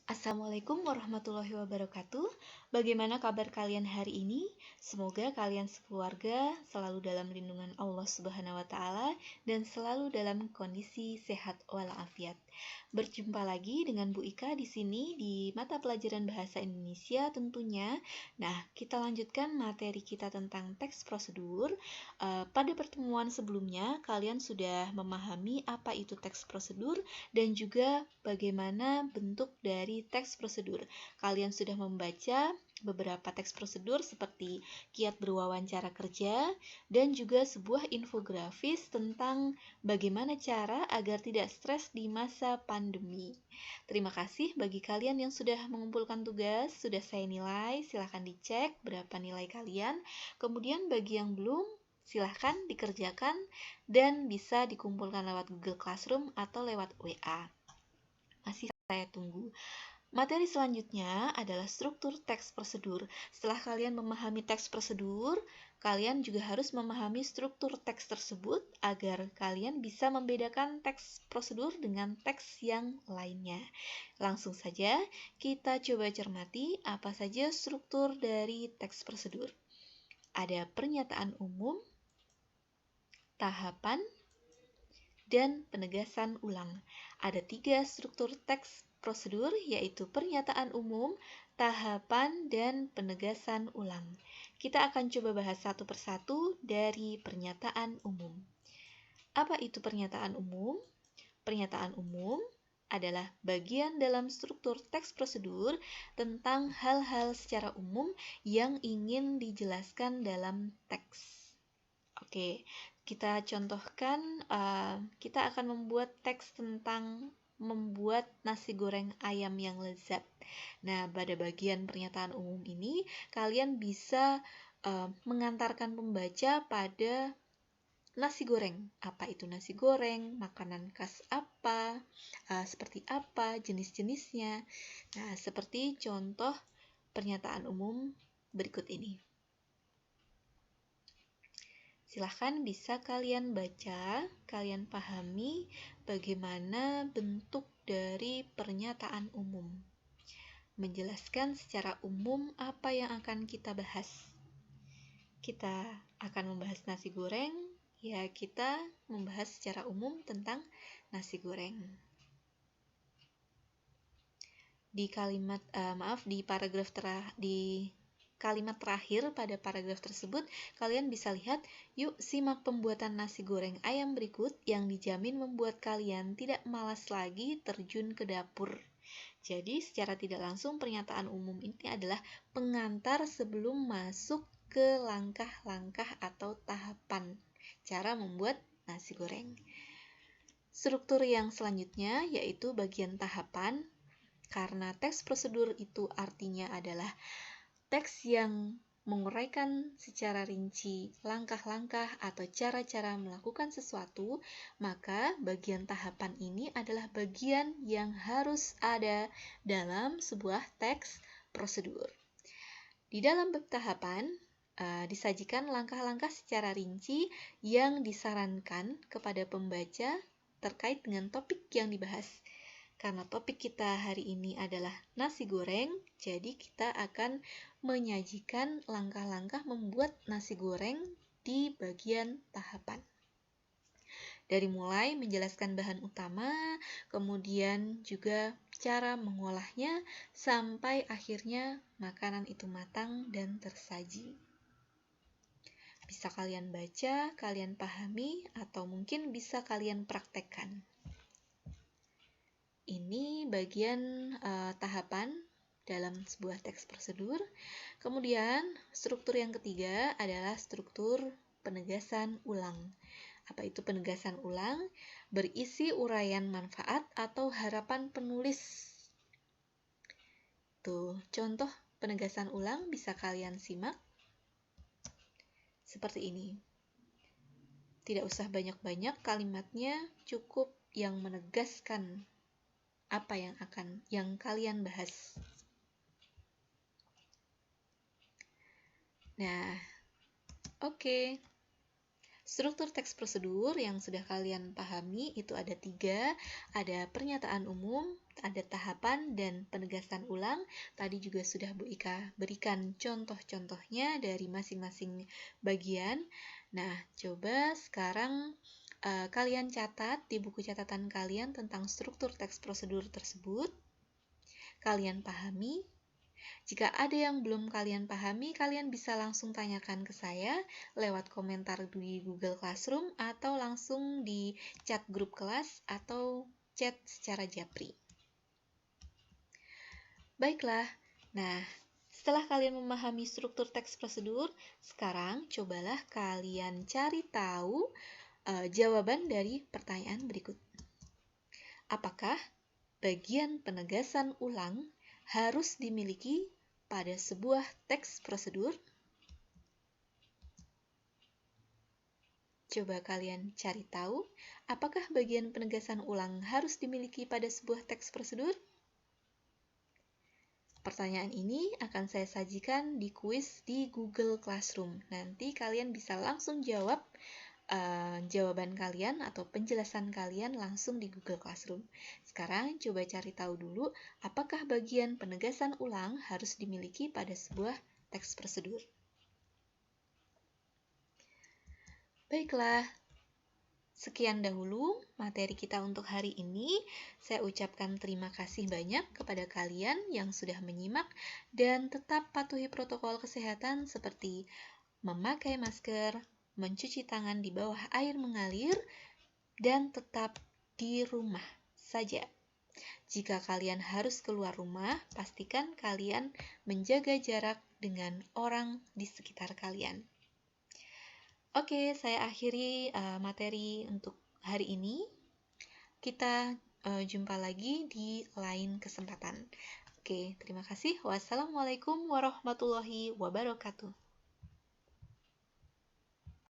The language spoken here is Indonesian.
Assalamualaikum warahmatullahi wabarakatuh. Bagaimana kabar kalian hari ini? Semoga kalian sekeluarga selalu dalam lindungan Allah Subhanahu wa taala dan selalu dalam kondisi sehat walafiat. Berjumpa lagi dengan Bu Ika di sini di mata pelajaran bahasa Indonesia tentunya. Nah, kita lanjutkan materi kita tentang teks prosedur. Pada pertemuan sebelumnya, kalian sudah memahami apa itu teks prosedur dan juga bagaimana bentuk dari teks prosedur. Kalian sudah membaca beberapa teks prosedur seperti kiat berwawancara kerja dan juga sebuah infografis tentang bagaimana cara agar tidak stres di masa pandemi. Terima kasih bagi kalian yang sudah mengumpulkan tugas, sudah saya nilai, silahkan dicek berapa nilai kalian. Kemudian bagi yang belum, silahkan dikerjakan dan bisa dikumpulkan lewat Google Classroom atau lewat WA. Masih saya tunggu. Materi selanjutnya adalah struktur teks prosedur. Setelah kalian memahami teks prosedur, kalian juga harus memahami struktur teks tersebut agar kalian bisa membedakan teks prosedur dengan teks yang lainnya. Langsung saja, kita coba cermati apa saja struktur dari teks prosedur. Ada pernyataan umum, tahapan, dan penegasan ulang. Ada 3 struktur teks prosedur, yaitu pernyataan umum, tahapan, dan penegasan ulang. Kita akan coba bahas satu persatu dari pernyataan umum. Apa itu pernyataan umum? Pernyataan umum adalah bagian dalam struktur teks prosedur tentang hal-hal secara umum yang ingin dijelaskan dalam teks. Oke, kita contohkan, kita akan membuat teks tentang membuat nasi goreng ayam yang lezat. Nah, pada bagian pernyataan umum ini, kalian bisa mengantarkan pembaca pada nasi goreng. Apa itu nasi goreng? Makanan khas apa? Seperti apa? Jenis-jenisnya? Nah, seperti contoh pernyataan umum berikut ini. Silahkan bisa kalian baca, kalian pahami bagaimana bentuk dari pernyataan umum. Menjelaskan secara umum apa yang akan kita bahas. Kita akan membahas nasi goreng, ya kita membahas secara umum tentang nasi goreng. Di kalimat terakhir pada paragraf tersebut, kalian bisa lihat, yuk simak pembuatan nasi goreng ayam berikut yang dijamin membuat kalian tidak malas lagi terjun ke dapur. Jadi, secara tidak langsung pernyataan umum ini adalah pengantar sebelum masuk ke langkah-langkah atau tahapan cara membuat nasi goreng. Struktur yang selanjutnya yaitu bagian tahapan, karena teks prosedur itu artinya adalah teks yang menguraikan secara rinci langkah-langkah atau cara-cara melakukan sesuatu, maka bagian tahapan ini adalah bagian yang harus ada dalam sebuah teks prosedur. Di dalam bab tahapan, disajikan langkah-langkah secara rinci yang disarankan kepada pembaca terkait dengan topik yang dibahas. Karena topik kita hari ini adalah nasi goreng, jadi kita akan menyajikan langkah-langkah membuat nasi goreng di bagian tahapan. Dari mulai menjelaskan bahan utama, kemudian juga cara mengolahnya, sampai akhirnya makanan itu matang dan tersaji. Bisa kalian baca, kalian pahami, atau mungkin bisa kalian praktekkan. Ini bagian tahapan dalam sebuah teks prosedur. Kemudian, struktur yang ketiga adalah struktur penegasan ulang. Apa itu penegasan ulang? Berisi uraian manfaat atau harapan penulis. Tuh, contoh penegasan ulang bisa kalian simak. Seperti ini. Tidak usah banyak-banyak kalimatnya, cukup yang menegaskan apa yang kalian bahas. Nah, oke. Struktur teks prosedur yang sudah kalian pahami itu ada 3, ada pernyataan umum, ada tahapan, dan penegasan ulang. Tadi juga sudah Bu Ika berikan contoh-contohnya dari masing-masing bagian. Nah, coba sekarang kalian catat di buku catatan kalian tentang struktur teks prosedur tersebut. Kalian pahami. Jika ada yang belum kalian pahami, kalian bisa langsung tanyakan ke saya lewat komentar di Google Classroom atau langsung di chat grup kelas atau chat secara japri. Baiklah, nah setelah kalian memahami struktur teks prosedur, sekarang cobalah kalian cari tahu jawaban dari pertanyaan berikut. Apakah bagian penegasan ulang harus dimiliki pada sebuah teks prosedur? Coba kalian cari tahu, apakah bagian penegasan ulang harus dimiliki pada sebuah teks prosedur? Pertanyaan ini akan saya sajikan di kuis di Google Classroom. Nanti kalian bisa langsung jawab jawaban kalian atau penjelasan kalian langsung di Google Classroom. Sekarang coba cari tahu dulu apakah bagian penegasan ulang harus dimiliki pada sebuah teks prosedur. Baiklah, sekian dahulu materi kita untuk hari ini. Saya ucapkan terima kasih banyak kepada kalian yang sudah menyimak dan tetap patuhi protokol kesehatan seperti memakai masker, mencuci tangan di bawah air mengalir, dan tetap di rumah saja. Jika kalian harus keluar rumah, pastikan kalian menjaga jarak dengan orang di sekitar kalian. Oke, saya akhiri materi untuk hari ini. Kita jumpa lagi di lain kesempatan. Oke, terima kasih. Wassalamualaikum warahmatullahi wabarakatuh.